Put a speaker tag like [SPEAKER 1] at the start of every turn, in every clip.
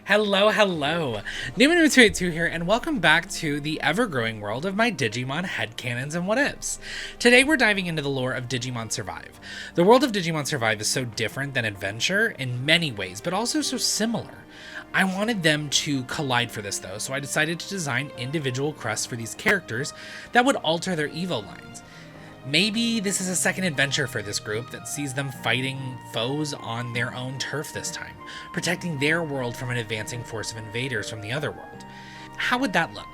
[SPEAKER 1] Hello, hello! Newman282 here, and welcome back to the ever-growing world of my Digimon headcanons and what-ifs. Today we're diving into the lore of Digimon Survive. The world of Digimon Survive is so different than Adventure in many ways, but also so similar. I wanted them to collide for this though, so I decided to design individual crests for these characters that would alter their Evo lines. Maybe this is a second adventure for this group that sees them fighting foes on their own turf this time, protecting their world from an advancing force of invaders from the other world. How would that look?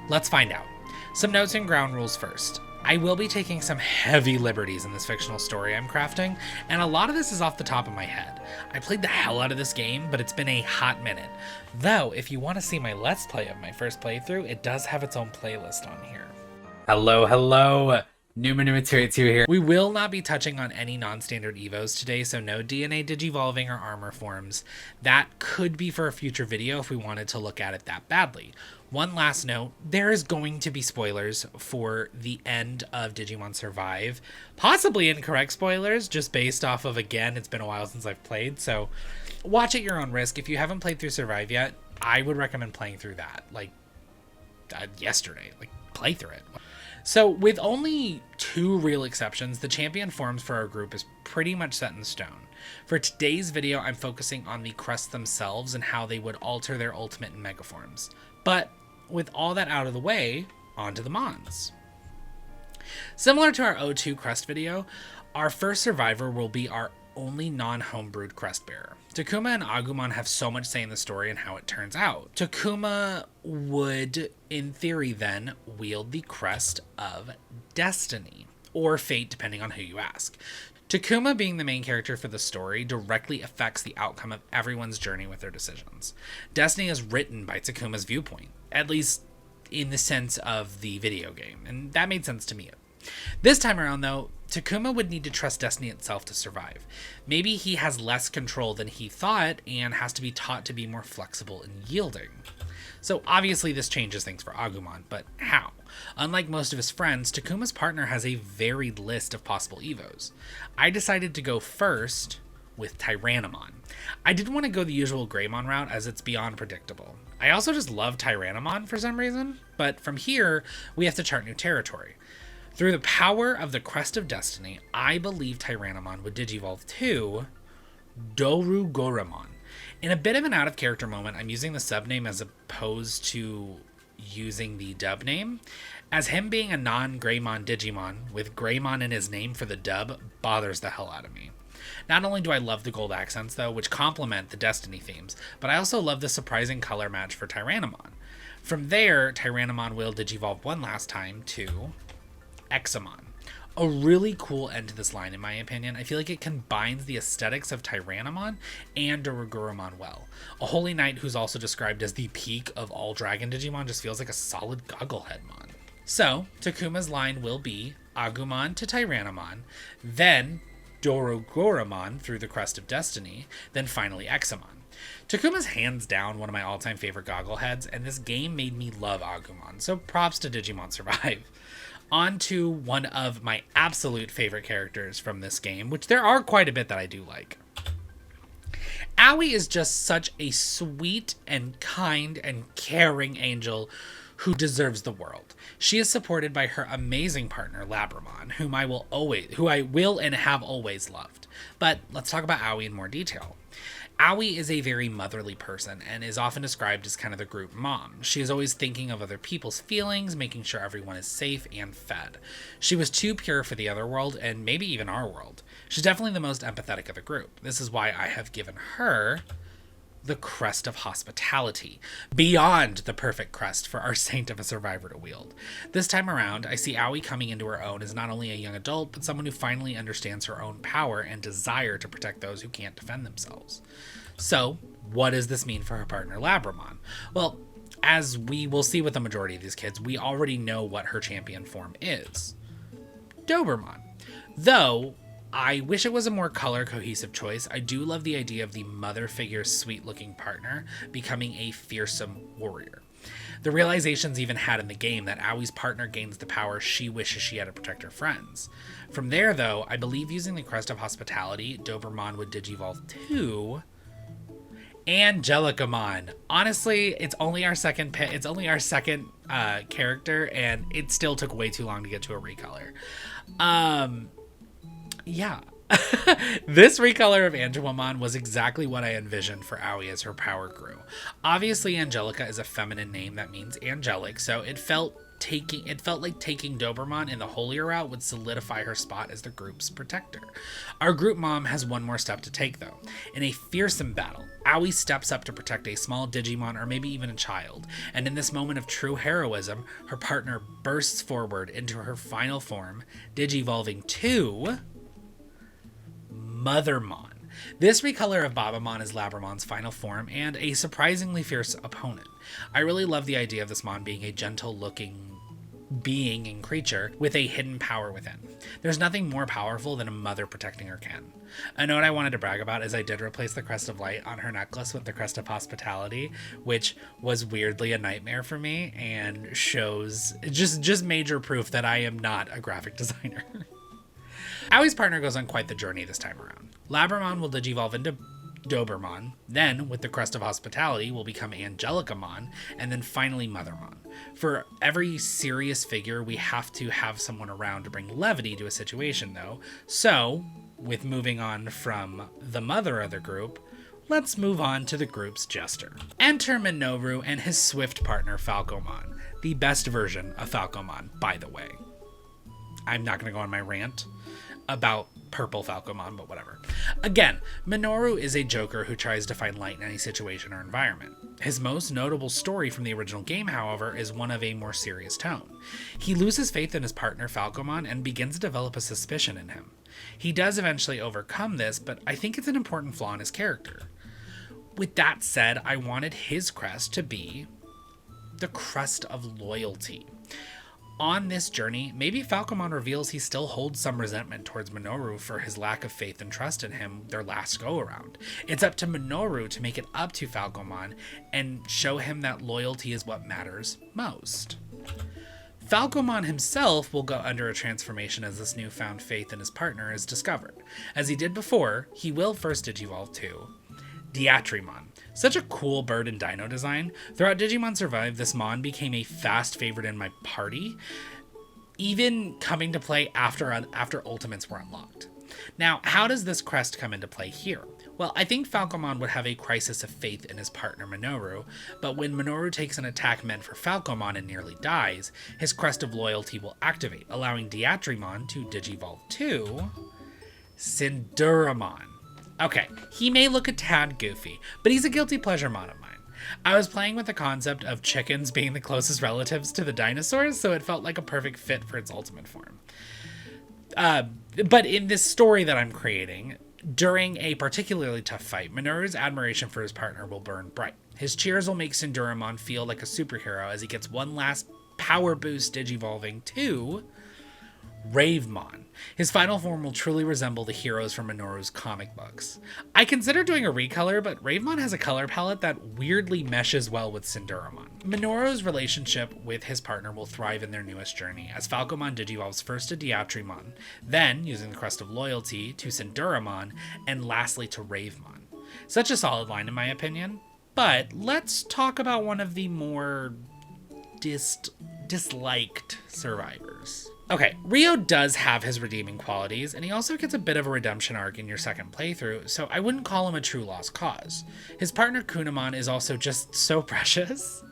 [SPEAKER 1] Let's find out. Some notes and ground rules first. I will be taking some heavy liberties in this fictional story I'm crafting, and a lot of this is off the top of my head. I played the hell out of this game, but it's been a hot minute. Though, if you want to see my Let's Play of my first playthrough, it does have its own playlist on here. Hello, hello! Newman282 here. We will not be touching on any non-standard evos today, so no DNA digivolving or armor forms. That could be for a future video if we wanted to look at it that badly. One last note, there is going to be spoilers for the end of Digimon Survive. Possibly incorrect spoilers, just based off of, again, it's been a while since I've played, so watch at your own risk. If you haven't played through Survive yet, I would recommend playing through that, yesterday. Play through it. So with only 2 real exceptions, the champion forms for our group is pretty much set in stone. For today's video, I'm focusing on the crests themselves and how they would alter their ultimate and mega forms. But with all that out of the way, onto the Mons. Similar to our O2 crest video, our first survivor will be our only non-homebrewed crest bearer. Takuma and Agumon have so much say in the story and how it turns out. Takuma would, in theory then, wield the crest of Destiny, or Fate depending on who you ask. Takuma being the main character for the story directly affects the outcome of everyone's journey with their decisions. Destiny is written by Takuma's viewpoint, at least in the sense of the video game, and that made sense to me. This time around though, Takuma would need to trust Destiny itself to survive. Maybe he has less control than he thought and has to be taught to be more flexible and yielding. So obviously this changes things for Agumon, but how? Unlike most of his friends, Takuma's partner has a varied list of possible evos. I decided to go first with Tyrannomon. I didn't want to go the usual Greymon route as it's beyond predictable. I also just love Tyrannomon for some reason, but from here we have to chart new territory. Through the power of the Crest of Destiny, I believe Tyrannomon would digivolve to Dorugoramon. In a bit of an out-of-character moment, I'm using the subname as opposed to using the dub name, as him being a non-Greymon Digimon with Greymon in his name for the dub bothers the hell out of me. Not only do I love the gold accents, though, which complement the Destiny themes, but I also love the surprising color match for Tyrannomon. From there, Tyrannomon will digivolve one last time to Examon. A really cool end to this line in my opinion. I feel like it combines the aesthetics of Tyrannomon and Dorugoramon well. A Holy Knight who's also described as the peak of all Dragon Digimon just feels like a solid Goggleheadmon. So, Takuma's line will be Agumon to Tyrannomon, then Dorugoramon through the Crest of Destiny, then finally Examon. Takuma's hands down one of my all-time favorite Goggleheads, and this game made me love Agumon, so props to Digimon Survive. On to one of my absolute favorite characters from this game, which there are quite a bit that I do like. Aoi is just such a sweet and kind and caring angel who deserves the world. She is supported by her amazing partner Labramon, who I will and have always loved. But let's talk about Aoi in more detail. Aoi is a very motherly person and is often described as kind of the group mom. She is always thinking of other people's feelings, making sure everyone is safe and fed. She was too pure for the other world and maybe even our world. She's definitely the most empathetic of the group. This is why I have given her the Crest of Hospitality, beyond the perfect crest for our saint of a survivor to wield. This time around, I see Aoi coming into her own as not only a young adult, but someone who finally understands her own power and desire to protect those who can't defend themselves. So, what does this mean for her partner Labramon? Well, as we will see with the majority of these kids, we already know what her champion form is. Dobermon. Though, I wish it was a more color cohesive choice. I do love the idea of the mother figure's sweet looking partner becoming a fearsome warrior. The realization's even had in the game that Aoi's partner gains the power she wishes she had to protect her friends. From there though, I believe using the Crest of Hospitality, Dobermon would digivolve to Angelicamon. Honestly, it's only our second character, and it still took way too long to get to a recolor. Yeah. This recolor of Angelicamon was exactly what I envisioned for Aoi as her power grew. Obviously, Angelica is a feminine name that means angelic, so it felt like taking Doberman in the holier route would solidify her spot as the group's protector. Our group mom has one more step to take, though. In a fearsome battle, Aoi steps up to protect a small Digimon or maybe even a child, and in this moment of true heroism, her partner bursts forward into her final form, digivolving to Mothermon. This recolor of Babamon is Labramon's final form and a surprisingly fierce opponent. I really love the idea of this Mon being a gentle-looking being and creature with a hidden power within. There's nothing more powerful than a mother protecting her kin. A note I wanted to brag about is I did replace the Crest of Light on her necklace with the Crest of Hospitality, which was weirdly a nightmare for me and shows just major proof that I am not a graphic designer. Aoi's partner goes on quite the journey this time around. Labramon will digivolve into Doberman, then, with the Crest of Hospitality, will become Angelicamon, and then finally Mothermon. For every serious figure, we have to have someone around to bring levity to a situation, though. So, with moving on from the mother of the group, let's move on to the group's jester. Enter Minoru and his swift partner Falcomon, the best version of Falcomon, by the way. I'm not going to go on my rant about purple Falcomon, but whatever. Again, Minoru is a joker who tries to find light in any situation or environment. His most notable story from the original game, however, is one of a more serious tone. He loses faith in his partner Falcomon and begins to develop a suspicion in him. He does eventually overcome this, but I think it's an important flaw in his character. With that said, I wanted his crest to be the crest of loyalty. On this journey, maybe Falcomon reveals he still holds some resentment towards Minoru for his lack of faith and trust in him their last go-around. It's up to Minoru to make it up to Falcomon and show him that loyalty is what matters most. Falcomon himself will go under a transformation as this newfound faith in his partner is discovered. As he did before, he will first digivolve to Diatrimon. Such a cool bird and dino design. Throughout Digimon Survive, this Mon became a fast favorite in my party, even coming to play after ultimates were unlocked. Now, how does this crest come into play here? Well, I think Falcomon would have a crisis of faith in his partner Minoru, but when Minoru takes an attack meant for Falcomon and nearly dies, his crest of loyalty will activate, allowing Diatrimon to digivolve to Sinduramon. Okay, he may look a tad goofy, but he's a guilty pleasure Mon of mine. I was playing with the concept of chickens being the closest relatives to the dinosaurs, so it felt like a perfect fit for its ultimate form. But in this story that I'm creating, during a particularly tough fight, Minoru's admiration for his partner will burn bright. His cheers will make Sinduramon feel like a superhero as he gets one last power boost digivolving to Ravemon. His final form will truly resemble the heroes from Minoru's comic books. I considered doing a recolor, but Ravemon has a color palette that weirdly meshes well with Sinduramon. Minoru's relationship with his partner will thrive in their newest journey, as Falcomon digivolves first to Diatrimon, then, using the Crest of Loyalty, to Sinduramon, and lastly to Ravemon. Such a solid line in my opinion, but let's talk about one of the more disliked survivors. Okay, Ryo does have his redeeming qualities, and he also gets a bit of a redemption arc in your second playthrough, so I wouldn't call him a true lost cause. His partner Kunamon is also just so precious.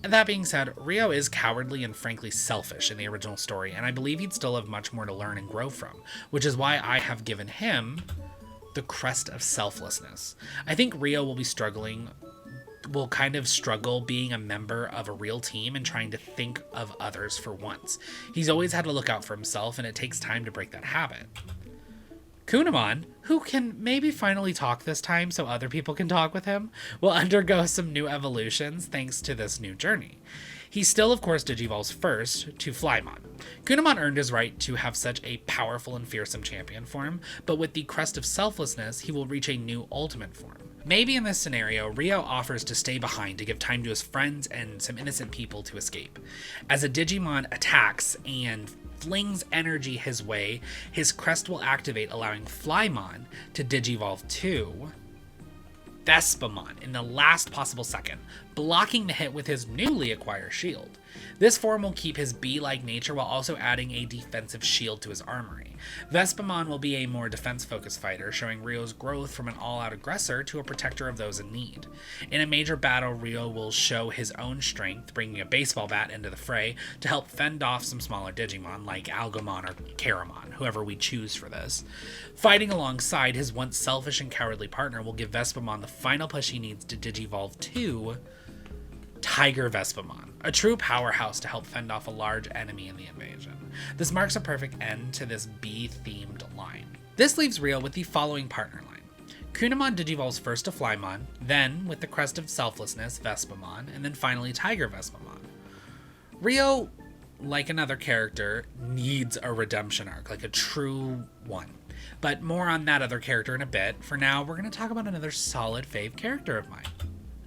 [SPEAKER 1] And that being said, Ryo is cowardly and frankly selfish in the original story, and I believe he'd still have much more to learn and grow from, which is why I have given him the Crest of Selflessness. I think Ryo will kind of struggle being a member of a real team and trying to think of others for once. He's always had to look out for himself, and it takes time to break that habit. Kunamon, who can maybe finally talk this time so other people can talk with him, will undergo some new evolutions thanks to this new journey. He still, of course, digivolves first to Flymon. Kunamon earned his right to have such a powerful and fearsome champion form, but with the Crest of Selflessness, he will reach a new ultimate form. Maybe in this scenario, Ryo offers to stay behind to give time to his friends and some innocent people to escape. As a Digimon attacks and flings energy his way, his crest will activate, allowing Flymon to digivolve to Vespamon in the last possible second, blocking the hit with his newly acquired shield. This form will keep his bee-like nature while also adding a defensive shield to his armory. Vespamon will be a more defense-focused fighter, showing Ryo's growth from an all-out aggressor to a protector of those in need. In a major battle, Ryo will show his own strength, bringing a baseball bat into the fray to help fend off some smaller Digimon like Algomon or Caramon, whoever we choose for this. Fighting alongside his once selfish and cowardly partner will give Vespamon the final push he needs to digivolve to Tiger Vespamon, a true powerhouse to help fend off a large enemy in the invasion. This marks a perfect end to this bee-themed line. This leaves Ryo with the following partner line. Kunamon digivolves first to Flymon, then, with the crest of selflessness, Vespamon, and then finally Tiger Vespamon. Ryo, like another character, needs a redemption arc, like a true one. But more on that other character in a bit. For now, we're going to talk about another solid fave character of mine.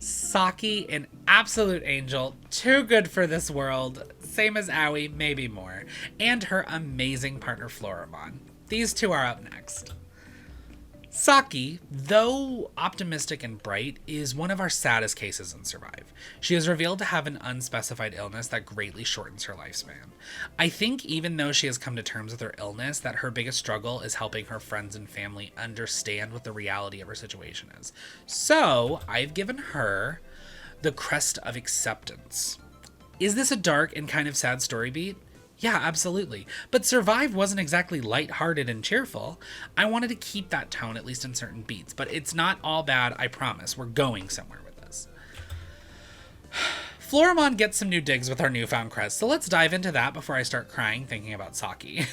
[SPEAKER 1] Saki, an absolute angel, too good for this world, same as Aoi, maybe more, and her amazing partner Floramon. These two are up next. Saki, though optimistic and bright, is one of our saddest cases in Survive. She is revealed to have an unspecified illness that greatly shortens her lifespan. I think even though she has come to terms with her illness, that her biggest struggle is helping her friends and family understand what the reality of her situation is. So, I've given her the Crest of Acceptance. Is this a dark and kind of sad story beat? Yeah, absolutely. But Survive wasn't exactly lighthearted and cheerful. I wanted to keep that tone, at least in certain beats, but it's not all bad, I promise. We're going somewhere with this. Floramon gets some new digs with our newfound crest, so let's dive into that before I start crying thinking about Saki.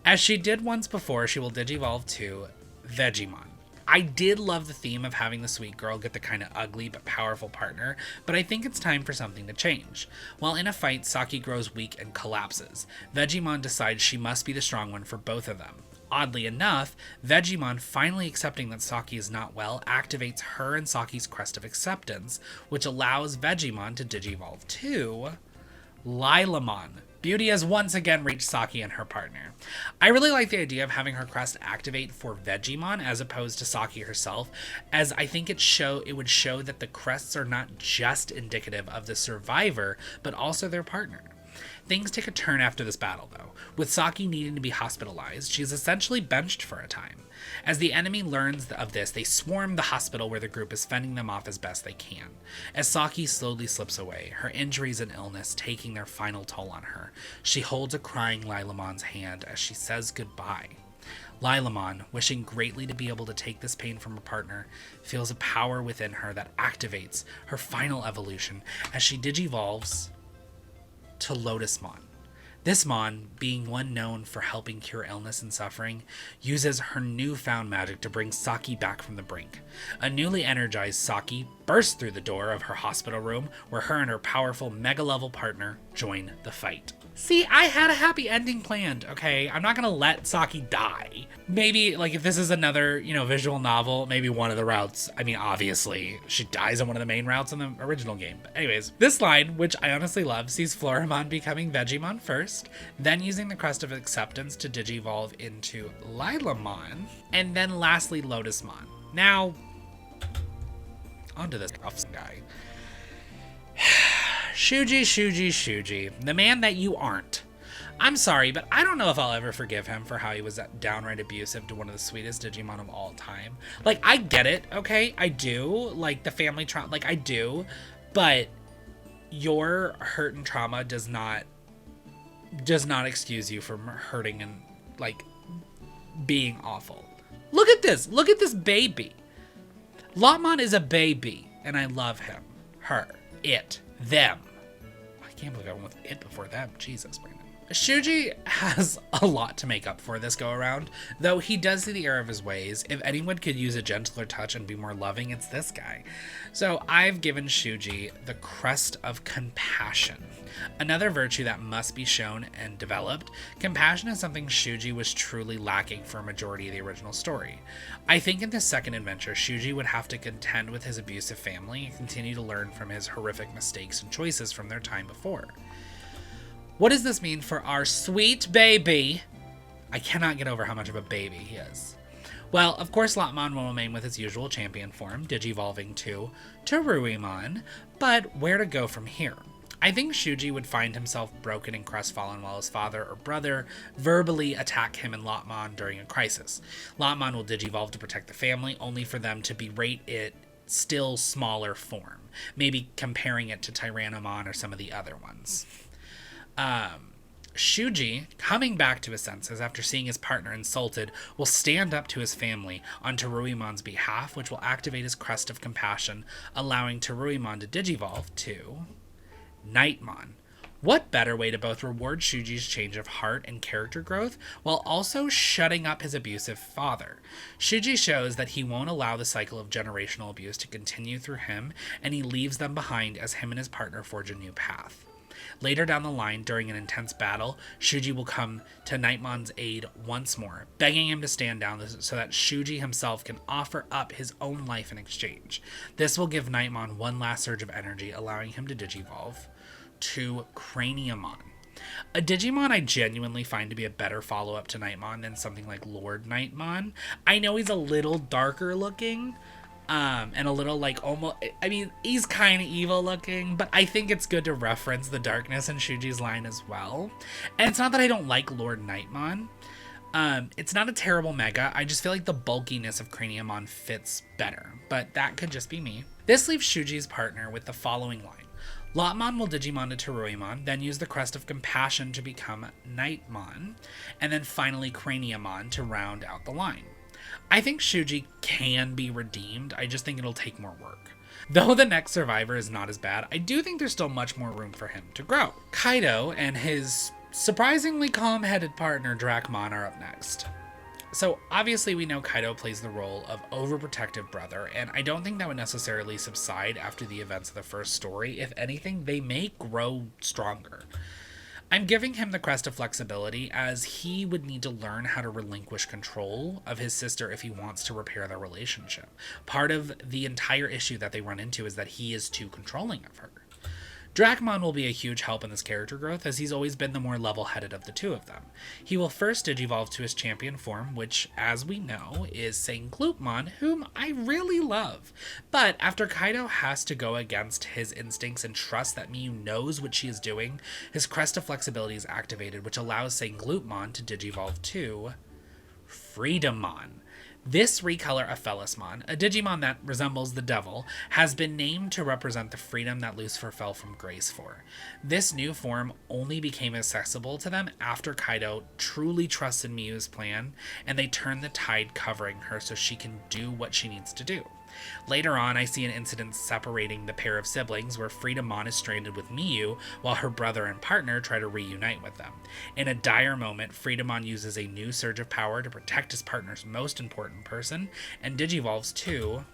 [SPEAKER 1] As she did once before, she will digivolve to Vegemon. I did love the theme of having the sweet girl get the kind of ugly but powerful partner, but I think it's time for something to change. While in a fight, Saki grows weak and collapses. Vegemon decides she must be the strong one for both of them. Oddly enough, Vegemon finally accepting that Saki is not well activates her and Saki's Crest of Acceptance, which allows Vegemon to digivolve to Lilamon. Beauty has once again reached Saki and her partner. I really like the idea of having her crest activate for Vegemon as opposed to Saki herself, as I think it would show that the crests are not just indicative of the survivor, but also their partner. Things take a turn after this battle, though. With Saki needing to be hospitalized, she is essentially benched for a time. As the enemy learns of this, they swarm the hospital where the group is fending them off as best they can. As Saki slowly slips away, her injuries and illness taking their final toll on her, she holds a crying Lilamon's hand as she says goodbye. Lilamon, wishing greatly to be able to take this pain from her partner, feels a power within her that activates her final evolution as she digivolves to Lotusmon. This Mon, being one known for helping cure illness and suffering, uses her newfound magic to bring Saki back from the brink. A newly energized Saki bursts through the door of her hospital room where her and her powerful mega-level partner join the fight. See, I had a happy ending planned, okay? I'm not gonna let Saki die. Maybe, like, if this is another, visual novel, maybe one of the routes, obviously, she dies on one of the main routes in the original game. But anyways, this line, which I honestly love, sees Floramon becoming Vegemon first, then using the Crest of Acceptance to digivolve into Lilamon, and then lastly Lotusmon. Now, onto this rough guy. Shuji, the man that you aren't. I'm sorry, but I don't know if I'll ever forgive him for how he was downright abusive to one of the sweetest Digimon of all time. Like, I get it, okay? I do. Like, the family trauma, I do. But your hurt and trauma does not excuse you from hurting and, being awful. Look at this. Look at this baby. Lotmon is a baby, and I love him. Her. It. Them. I can't believe I went with it before them. Jesus, Brandon. Shuji has a lot to make up for this go-around, though he does see the error of his ways. If anyone could use a gentler touch and be more loving, it's this guy. So I've given Shuji the Crest of Compassion. Another virtue that must be shown and developed. Compassion is something Shuji was truly lacking for a majority of the original story. I think in this second adventure, Shuji would have to contend with his abusive family and continue to learn from his horrific mistakes and choices from their time before. What does this mean for our sweet baby? I cannot get over how much of a baby he is. Well, of course, Lotmon will remain with his usual champion form, digivolving to Teruimon, but where to go from here? I think Shuji would find himself broken and crestfallen while his father or brother verbally attack him and Lotmon during a crisis. Lotmon will digivolve to protect the family, only for them to berate it still smaller form, maybe comparing it to Tyrannomon or some of the other ones. Shuji, coming back to his senses after seeing his partner insulted, will stand up to his family on Teruimon's behalf, which will activate his crest of compassion, allowing Teruimon to digivolve to Nightmon. What better way to both reward Shuji's change of heart and character growth while also shutting up his abusive father? Shuji shows that he won't allow the cycle of generational abuse to continue through him, and he leaves them behind as him and his partner forge a new path. Later down the line, during an intense battle, Shuji will come to Nightmon's aid once more, begging him to stand down so that Shuji himself can offer up his own life in exchange. This will give Nightmon one last surge of energy, allowing him to digivolve to Craniumon. A Digimon I genuinely find to be a better follow-up to Nightmon than something like Lord Nightmon. I know he's a little darker looking, and a little like almost, I mean, he's kind of evil looking, but I think it's good to reference the darkness in Shuji's line as well. And it's not that I don't like Lord Nightmon. It's not a terrible mega, I just feel like the bulkiness of Craniumon fits better, but that could just be me. This leaves Shuji's partner with the following line. Lotmon will Digimon to Teruimon, then use the Crest of Compassion to become Nightmon, and then finally Craniumon to round out the line. I think Shuji can be redeemed, I just think it'll take more work. Though the next survivor is not as bad, I do think there's still much more room for him to grow. Kaido and his surprisingly calm-headed partner Dracmon are up next. So obviously we know Kaido plays the role of overprotective brother, and I don't think that would necessarily subside after the events of the first story. If anything, they may grow stronger. I'm giving him the crest of flexibility, as he would need to learn how to relinquish control of his sister if he wants to repair their relationship. Part of the entire issue that they run into is that he is too controlling of her. Dracmon will be a huge help in this character growth, as he's always been the more level-headed of the two of them. He will first digivolve to his champion form, which, as we know, is Sanglutmon, whom I really love. But after Kaido has to go against his instincts and trust that Miyu knows what she is doing, his Crest of Flexibility is activated, which allows Sanglutmon to digivolve to Freedommon. This recolor of Felismon, a Digimon that resembles the devil, has been named to represent the freedom that Lucifer fell from grace for. This new form only became accessible to them after Kaido truly trusted Miyu's plan, and they turned the tide covering her so she can do what she needs to do. Later on, I see an incident separating the pair of siblings where Freedommon is stranded with Miyu while her brother and partner try to reunite with them. In a dire moment, Freedommon uses a new surge of power to protect his partner's most important person and digivolves to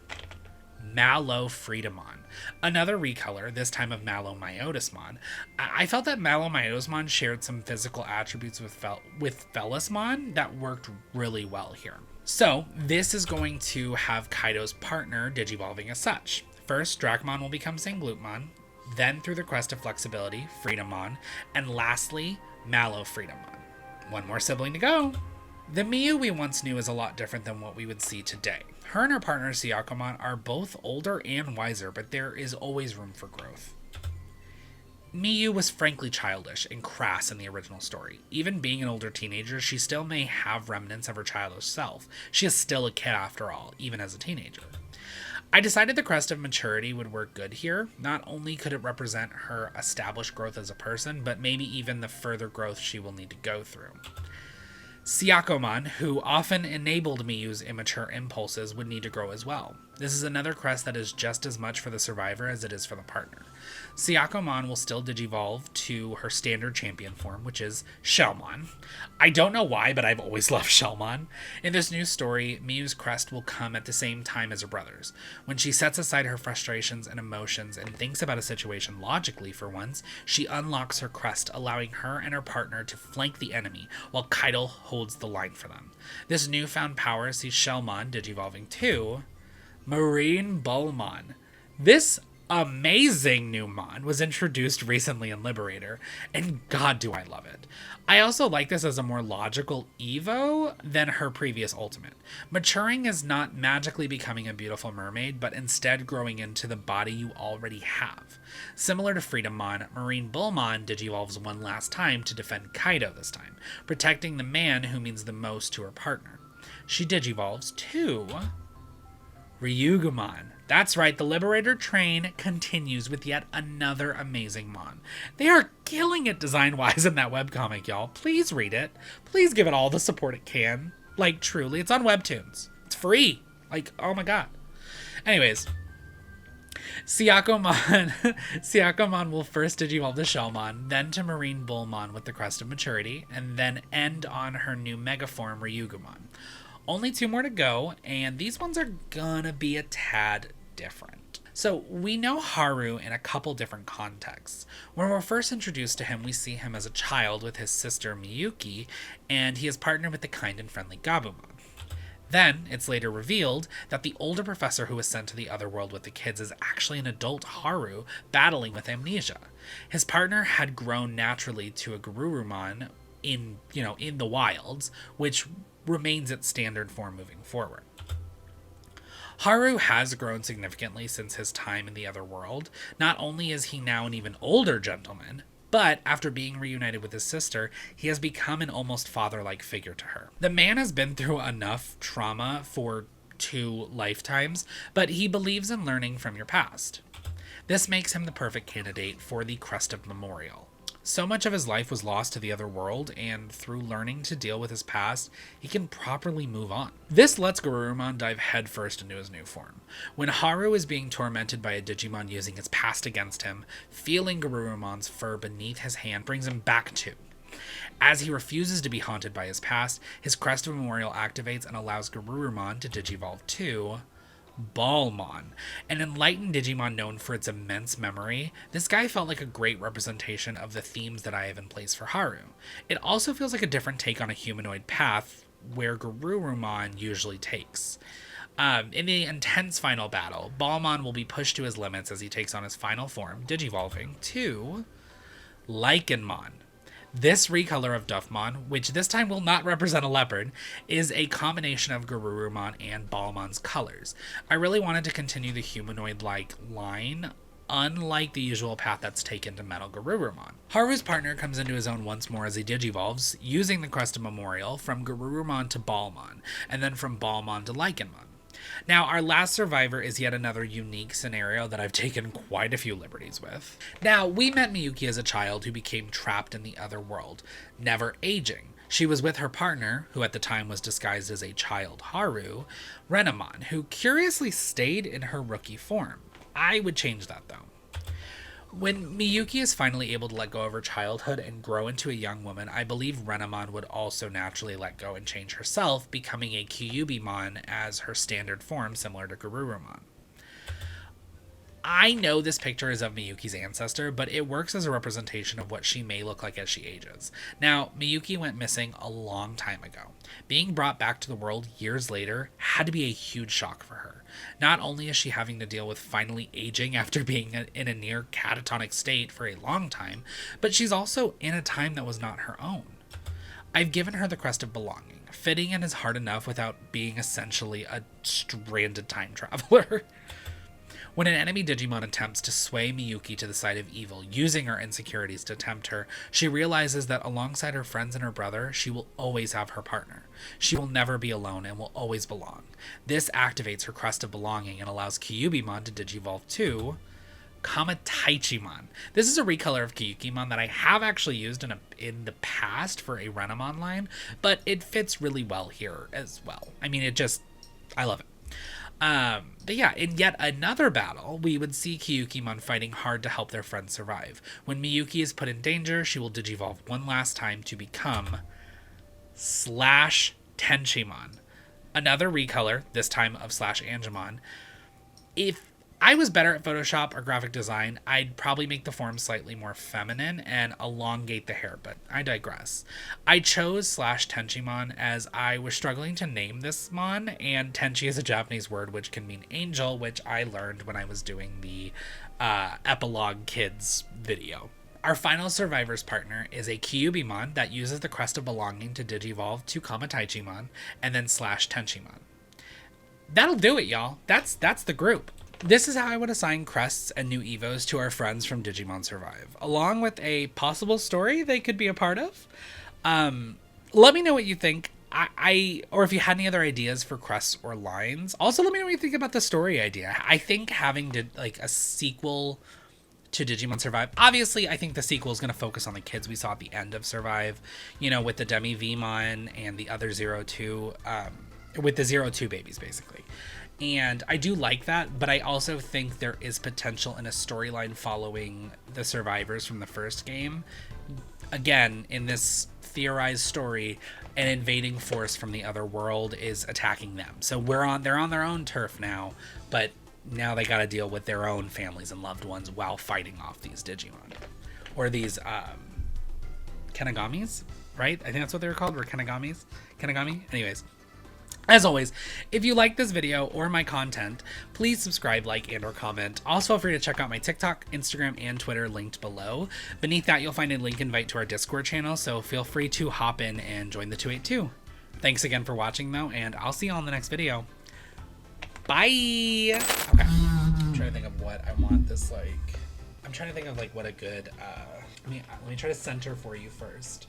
[SPEAKER 1] Mallow Freedommon. Another recolor, this time of Mallow Myotismon. I felt that Mallow Myotismon shared some physical attributes with Felismon that worked really well here. So, this is going to have Kaido's partner digivolving as such. First, Dracmon will become Sanglutmon, then through the Crest of Flexibility, Freedommon, and lastly, Mallow Freedommon. One more sibling to go! The Miyu we once knew is a lot different than what we would see today. Her and her partner Sequal are both older and wiser, but there is always room for growth. Miyu was frankly childish and crass in the original story. Even being an older teenager, she still may have remnants of her childish self. She is still a kid after all, even as a teenager. I decided the Crest of Maturity would work good here. Not only could it represent her established growth as a person, but maybe even the further growth she will need to go through. Sequal, who often enabled Miyu's immature impulses, would need to grow as well. This is another crest that is just as much for the survivor as it is for the partner. Sequal will still digivolve to her standard champion form, which is Shellmon. I don't know why, but I've always loved Shellmon. In this new story, Miyu's crest will come at the same time as her brother's. When she sets aside her frustrations and emotions and thinks about a situation logically for once, she unlocks her crest, allowing her and her partner to flank the enemy, while Kaido holds the line for them. This newfound power sees Shellmon digivolving to Marine Bullmon. This amazing new Mon was introduced recently in Liberator, and god do I love it. I also like this as a more logical Evo than her previous ultimate. Maturing is not magically becoming a beautiful mermaid, but instead growing into the body you already have. Similar to Freedom Mon, Marine Bullmon digivolves one last time to defend Kaido this time, protecting the man who means the most to her partner. She digivolves to Ryugumon. That's right, the Liberator train continues with yet another amazing Mon. They are killing it design-wise in that webcomic, y'all. Please read it. Please give it all the support it can. Like, truly. It's on Webtoons. It's free. Like, oh my god. Anyways, Siakomon will first digivolve to Shellmon, then to Marine Bullmon with the Crest of Maturity, and then end on her new Megaform Ryugumon. Only 2 more to go, and these ones are gonna be a tad different. So we know Haru in a couple different contexts. When we're first introduced to him, we see him as a child with his sister Miyuki, and he is partnered with the kind and friendly Gabumon. Then, it's later revealed that the older professor who was sent to the other world with the kids is actually an adult Haru battling with amnesia. His partner had grown naturally to a Garurumon in the wilds, which remains its standard form moving forward. Haru has grown significantly since his time in the other world. Not only is he now an even older gentleman, but after being reunited with his sister, he has become an almost father-like figure to her. The man has been through enough trauma for 2 lifetimes, but he believes in learning from your past. This makes him the perfect candidate for the Crest of Memorial. So much of his life was lost to the other world, and through learning to deal with his past, he can properly move on. This lets Garurumon dive headfirst into his new form. When Haru is being tormented by a Digimon using its past against him, feeling Garurumon's fur beneath his hand brings him back to. As he refuses to be haunted by his past, his Crest of Memorial activates and allows Garurumon to digivolve to Balmon, an enlightened Digimon known for its immense memory. This guy felt like a great representation of the themes that I have in place for Haru. It also feels like a different take on a humanoid path where Garurumon usually takes. In the intense final battle, Balmon will be pushed to his limits as he takes on his final form, digivolving to Lycanmon. This recolor of Duffmon, which this time will not represent a leopard, is a combination of Garurumon and Balmon's colors. I really wanted to continue the humanoid-like line, unlike the usual path that's taken to Metal Garurumon. Haru's partner comes into his own once more as he digivolves, using the Crest of Memorial from Garurumon to Balmon, and then from Balmon to Lycanmon. Now, our last survivor is yet another unique scenario that I've taken quite a few liberties with. Now, we met Miyuki as a child who became trapped in the other world, never aging. She was with her partner, who at the time was disguised as a child Haru, Renamon, who curiously stayed in her rookie form. I would change that, though. When Miyuki is finally able to let go of her childhood and grow into a young woman, I believe Renamon would also naturally let go and change herself, becoming a Kyubimon as her standard form, similar to Garurumon. I know this picture is of Miyuki's ancestor, but it works as a representation of what she may look like as she ages. Now, Miyuki went missing a long time ago. Being brought back to the world years later had to be a huge shock for her. Not only is she having to deal with finally aging after being in a near catatonic state for a long time, but she's also in a time that was not her own. I've given her the Crest of Belonging. Fitting in is hard enough without being essentially a stranded time traveler. When an enemy Digimon attempts to sway Miyuki to the side of evil, using her insecurities to tempt her, she realizes that alongside her friends and her brother, she will always have her partner. She will never be alone and will always belong. This activates her Crest of Belonging and allows Kyubimon to digivolve to Kamataichimon. This is a recolor of Kyukimon that I have actually used in the past for a Renamon line, but it fits really well here as well. I mean, I love it. But yeah, in yet another battle, we would see Kyukimon fighting hard to help their friends survive. When Miyuki is put in danger, she will digivolve one last time to become /Tenshimon. Another recolor, this time of /Angemon. If I was better at Photoshop or graphic design, I'd probably make the form slightly more feminine and elongate the hair, but I digress. I chose slash Tenchimon as I was struggling to name this mon, and Tenchi is a Japanese word which can mean angel, which I learned when I was doing the Epilogue Kids video. Our final survivor's partner is a Kyubimon that uses the crest of belonging to digivolve to Kamataichimon and then slash Tenchimon. That'll do it, y'all. That's the group. This is how I would assign crests and new evos to our friends from Digimon Survive, along with a possible story they could be a part of. Let me know what you think. Or if you had any other ideas for crests or lines. Also, let me know what you think about the story idea. I think having like a sequel to Digimon Survive. Obviously, I think the sequel is going to focus on the kids we saw at the end of Survive, you know, with the Demi Vmon and the other 02, with the 02 babies, basically. And I do like that, but I also think there is potential in a storyline following the survivors from the first game. Again, in this theorized story, an invading force from the other world is attacking them. So they're on their own turf now, but now they got to deal with their own families and loved ones while fighting off these Digimon. Or these Kenagamis, right? I think that's what they were called, were Kenagamis? Kenagami? Anyways. As always, if you like this video or my content, please subscribe, like, and or comment. Also, feel free to check out my TikTok, Instagram, and Twitter linked below. Beneath that, you'll find a link invite to our Discord channel, so feel free to hop in and join the 282. Thanks again for watching, though, and I'll see you all in the next video. Bye! Okay. I'm trying to think of what I want this, like... I'm trying to think of, like, what a good... let me try to center for you first.